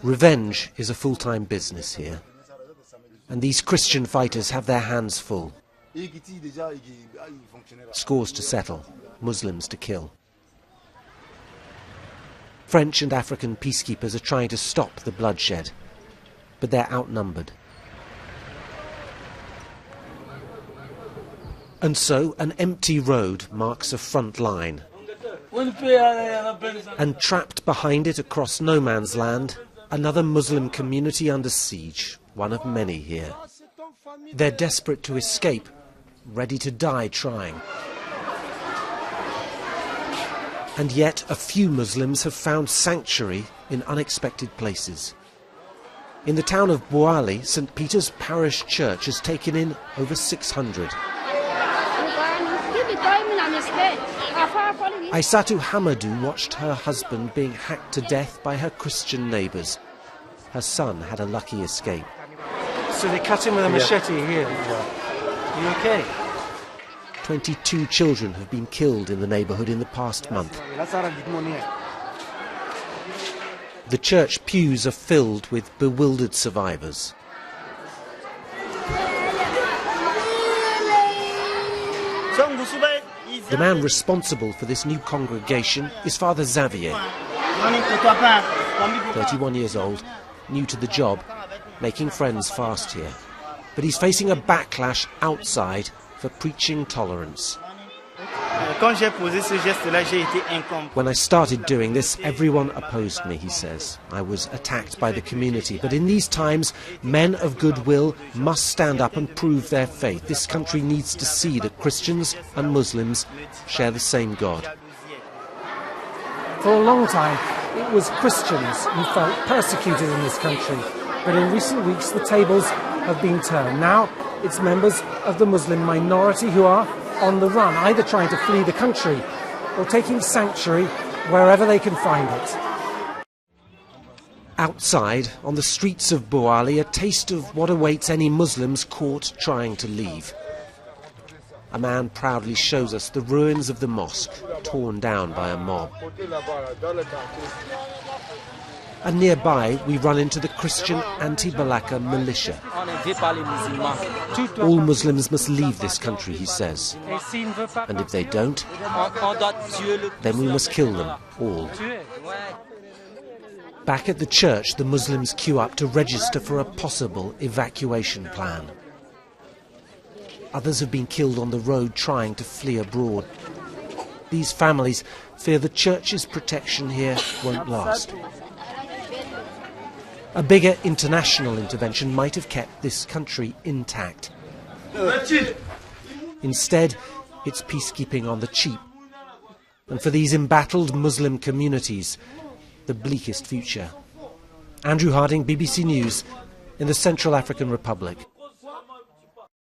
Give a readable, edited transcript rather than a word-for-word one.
Revenge is a full-time business here, and these Christian fighters have their hands full. Scores to settle, Muslims to kill. French and African peacekeepers are trying to stop the bloodshed, but they're outnumbered. And so an empty road marks a front line. And trapped behind it across no man's land, another Muslim community under siege, one of many here. They're desperate to escape, ready to die trying. And yet a few Muslims have found sanctuary in unexpected places. In the town of Bouali, St. Peter's Parish Church has taken in over 600. Aissatou Hamadou watched her husband being hacked to death by her Christian neighbours. Her son had a lucky escape. So they cut him with a machete here? Yeah. You okay? 22 children have been killed in the neighbourhood in the past month. The church pews are filled with bewildered survivors. The man responsible for this new congregation is Father Xavier, 31 years old, new to the job, making friends fast here. But he's facing a backlash outside for preaching tolerance. When I started doing this, everyone opposed me, he says. I was attacked by the community. But in these times, men of goodwill must stand up and prove their faith. This country needs to see that Christians and Muslims share the same God. For a long time, it was Christians who felt persecuted in this country. But in recent weeks, the tables have been turned. Now, it's members of the Muslim minority who are on the run, either trying to flee the country or taking sanctuary wherever they can find it. Outside, on the streets of Bouali, a taste of what awaits any Muslims caught trying to leave. A man proudly shows us the ruins of the mosque, torn down by a mob. And nearby, we run into the Christian anti-Balaka militia. All Muslims must leave this country, he says. And if they don't, then we must kill them all. Back at the church, the Muslims queue up to register for a possible evacuation plan. Others have been killed on the road trying to flee abroad. These families fear the church's protection here won't last. A bigger international intervention might have kept this country intact. Instead, it's peacekeeping on the cheap. And for these embattled Muslim communities, the bleakest future. Andrew Harding, BBC News, in the Central African Republic.